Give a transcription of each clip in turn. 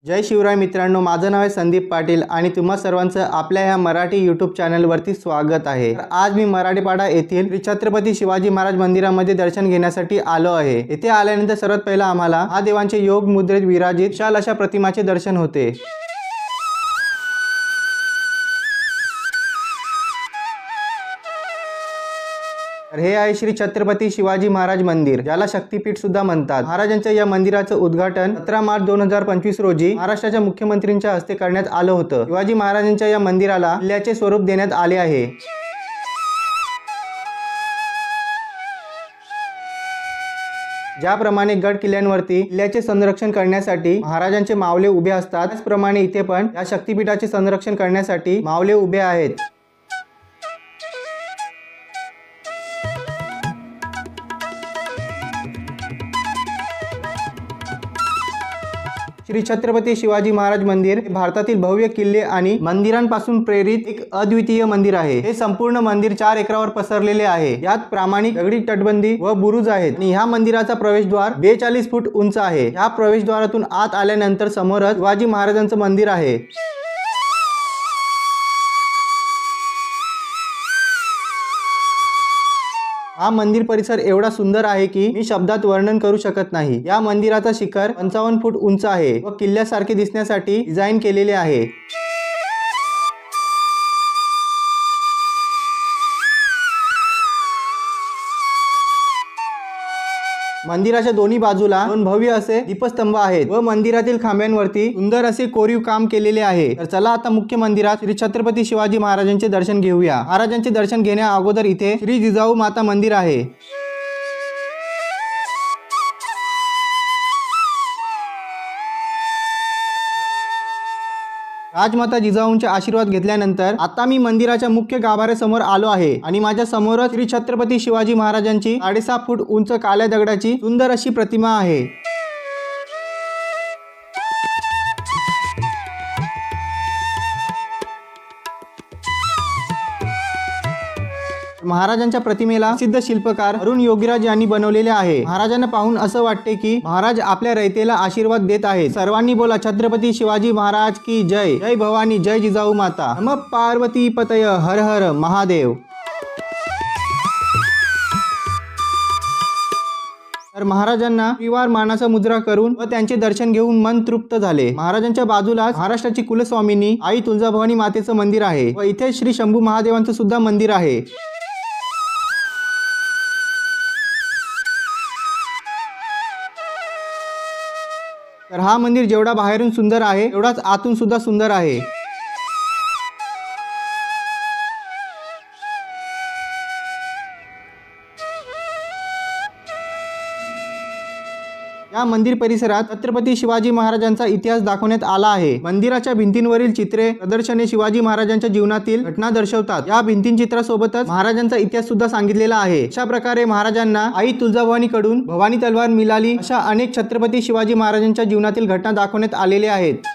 जय शिवराय मित्रांनो, माझं नाव आहे संदीप पाटील आणि तुम्हा सर्वांचं आपल्या ह्या मराठी यूट्यूब चॅनलवरती स्वागत आहे। आज मी मराठीपाडा येथील श्री छत्रपती शिवाजी महाराज मंदिरामध्ये दर्शन घेण्यासाठी आलो आहे। येथे आल्यानंतर सर्वात पहिला आम्हाला महादेवांचे योग मुद्रेत विराजित विशाल अशा प्रतिमाचे दर्शन होते। हे आहे श्री छत्रपती शिवाजी महाराज मंदिर, ज्याला शक्तीपीठ सुद्धा म्हणतात। महाराजांच्या या मंदिराचं उद्घाटन 17 मार्च 2025 रोजी महाराष्ट्राच्या मुख्यमंत्र्यांच्या हस्ते करण्यात आलं होतं। शिवाजी महाराजांच्या या मंदिराला किल्ल्याचे स्वरूप देण्यात आले आहे। ज्याप्रमाणे गड किल्ल्यांवरती किल्ल्याचे संरक्षण करण्यासाठी महाराजांचे मावळे उभे असतात, त्याचप्रमाणे इथे पण या शक्तीपीठाचे संरक्षण करण्यासाठी मावळे उभे आहेत। श्री छत्रपती शिवाजी महाराज मंदिर हे भारतातील भव्य किल्ले आणि मंदिरांपासून प्रेरित एक अद्वितीय मंदिर आहे। हे संपूर्ण मंदिर 4 एकरावर पसरलेले आहे। यात प्रामाणिक दगडी तटबंदी व बुरुज आहेत आणि ह्या मंदिराचा प्रवेशद्वार 42 फूट उंच आहे। या प्रवेशद्वारातून आत आल्यानंतर समोरच शिवाजी महाराजांचं मंदिर आहे। हा मंदिर परिसर एवढा सुंदर आहे की मी शब्दात वर्णन करू शकत नाही। या मंदिराचा शिखर 55 फूट उंच आहे व किल्ल्यासारखे दिसण्यासाठी डिझाइन केलेले आहे। मंदिराच्या दोन्ही बाजूला 2 भव्य असे दीपस्तंभ आहेत व मंदिरातील खांब्यांवरती सुंदर असे कोरीव काम केलेले आहे। तर चला आता मुख्य मंदिरात श्री छत्रपती शिवाजी महाराजांचे दर्शन घेऊया। महाराजांचे दर्शन घेण्या अगोदर इथे श्री जिजाऊ माता मंदिर आहे। राजमाता जिजाऊंचे आशीर्वाद घेतल्यानंतर आता मी मंदिराच्या मुख्य गाभाऱ्यासमोर आलो आहे आणि माझ्या समोरच श्री छत्रपती शिवाजी महाराजांची 6.5 फूट उंच काळ्या दगडाची सुंदर अशी प्रतिमा आहे। महाराजांच्या प्रतिमेला प्रसिद्ध शिल्पकार अरुण योगीराज यांनी बनवलेले आहे। महाराजांना पाहून असं वाटते की महाराज आपल्या रयतेला आशीर्वाद देत आहेत। सर्वांनी बोला, छत्रपती शिवाजी महाराज की जय। जय भवानी, जय जिजाऊ माता। नमः पार्वती पतय, हर हर महादेव। तर महाराजांना त्रिवार मानाचा मुद्रा करून व त्यांचे दर्शन घेऊन मन तृप्त झाले। महाराजांच्या बाजूला महाराष्ट्राची कुलस्वामिनी आई तुळजाभवानी मातेचं मंदिर आहे व इथे श्री शंभू महादेवांचं सुद्धा मंदिर आहे। तर हा मंदिर जेवढा बाहेरून सुंदर आहे तेवढाच आतून सुद्धा सुंदर आहे। या मंदिर परिसरात छत्रपती शिवाजी महाराजांचा इतिहास दाखवण्यात आला आहे। मंदिराच्या भिंतींवरील चित्रे प्रदर्शने शिवाजी महाराजांच्या जीवनातील घटना दर्शवतात। या भिंतींचित्रासोबतच महाराजांचा इतिहास सुद्धा सांगितलेला आहे। अशा प्रकारे महाराजांना आई तुळजाभवानी कडून भवानी तलवार मिळाली, अशा अनेक छत्रपती शिवाजी महाराजांच्या जीवनातील घटना दाखवण्यात आलेल्या आहेत।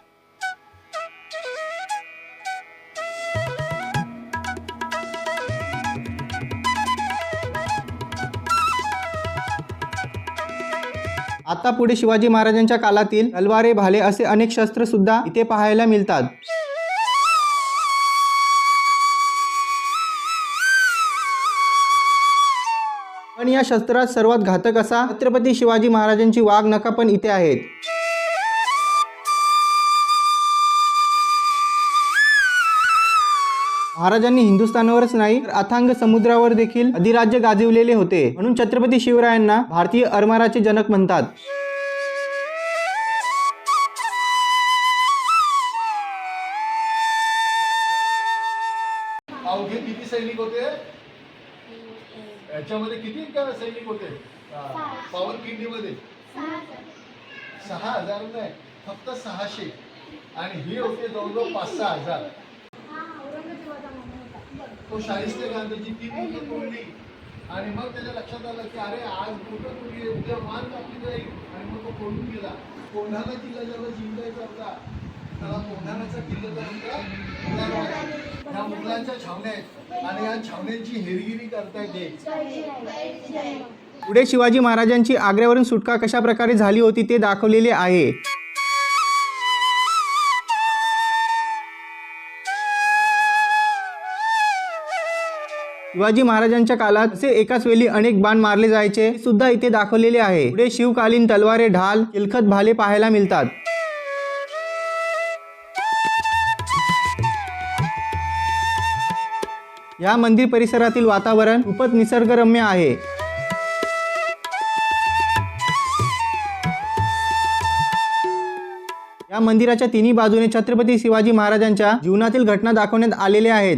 आता पुढे शिवाजी महाराजांच्या काळातील तलवारे, भाले असे अनेक शस्त्र सुद्धा इथे पाहायला मिळतात। पण या शस्त्रात सर्वात घातक असा छत्रपती शिवाजी महाराजांची वाघ नखा पण इथे आहेत। महाराजांनी हिंदुस्थानावरच नाही तर अथांग समुद्रावर देखील अधिराज्य गाजवलेले होते, म्हणून छत्रपती शिवरायांना भारतीय आरमाराचे जनक म्हणतात। अवघे किती सैनिक होते? याच्यामध्ये किती सैनिक होते? पावन किल्लीमध्ये 6,000 नाही, फक्त 600 आणि हे होते जवळजवळ 5-6 हजार। तो शाहिस्ते गांधीची 3 मुलं तोडली आणि मग त्याच्या लक्षात आलं की अरे आज मोठं तोडली, उद्या मान कापली जाईल आणि मग तो पळून गेला। कोंढाणा किल्ला ज्याला जिंकायचा होता त्याला कोंढाणाचा किल्ला ह्या मुघलांच्या छावण्या आहेत आणि या छावण्यांची हेरगिरी करता येते। पुढे शिवाजी महाराजांची आग्र्यावरून सुटका कशा प्रकारे झाली होती ते दाखवलेले आहे। शिवाजी महाराजांच्या काळात असे एकाच वेळी अनेक बाण मारले जायचे हे सुद्धा इथे दाखवलेले आहे। पुढे शिवकालीन तलवारे, ढाल, चिलखत भाले पाहायला मिळतात। या मंदिर परिसरातील वातावरण खूपच निसर्गरम्य आहे। या मंदिराच्या तिन्ही बाजूने छत्रपती शिवाजी महाराजांच्या जीवनातील घटना दाखवण्यात आलेल्या आहेत।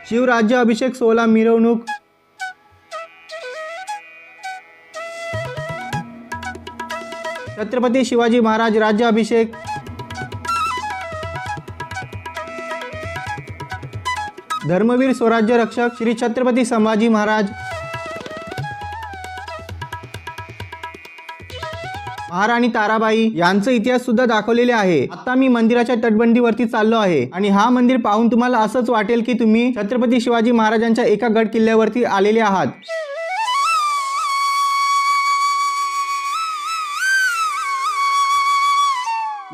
शिवराज्य अभिषेक सोहळा, मिरवणूक, छत्रपती शिवाजी महाराज राज्याभिषेक, धर्मवीर स्वराज्य रक्षक श्री छत्रपती संभाजी महाराज, महाराणी ताराबाई यांचा इतिहास सुद्धा दाखवलेले आहे। आता मी मंदिराच्या तटबंदीवरती चाललो आहे आणि हा मंदिर पाहून तुम्हाला असंच वाटेल की तुम्ही छत्रपती शिवाजी महाराजांच्या एका गड किल्ल्यावरती आलेले आहात।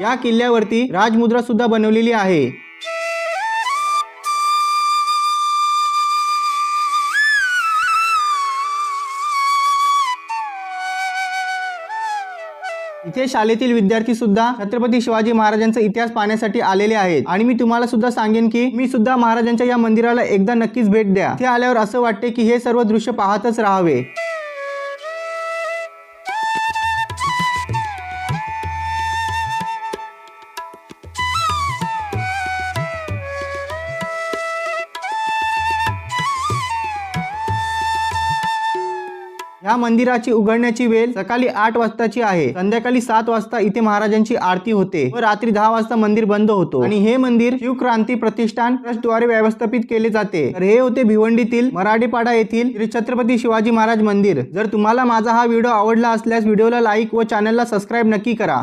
या किल्ल्यावरती राजमुद्रा सुद्धा बनवलेली आहे। इथे शाळेतील विद्यार्थी सुद्धा छत्रपती शिवाजी महाराजांचा इतिहास पाहण्यासाठी आलेले आहेत आणि मी तुम्हाला सुद्धा सांगेन की मी सुद्धा महाराजांच्या या मंदिराला एकदा नक्कीच भेट द्या। इथे आल्यावर असं वाटते की हे सर्व दृश्य पाहतच राहावे। या मंदिराची उघडण्याची वेळ सकाळी 8 वाजताची आहे। संध्याकाळी 7 वाजता इथे महाराजांची आरती होते व रात्री 10 वाजता मंदिर बंद होतो आणि हे मंदिर शिवक्रांती प्रतिष्ठान ट्रस्टद्वारे व्यवस्थापित केले जाते। तर हे होते भिवंडीतील मराठेपाडा येथील श्री छत्रपती शिवाजी महाराज मंदिर। जर तुम्हाला माझा हा व्हिडिओ आवडला असल्यास व्हिडिओला लाईक व चॅनलला सबस्क्राईब नक्की करा।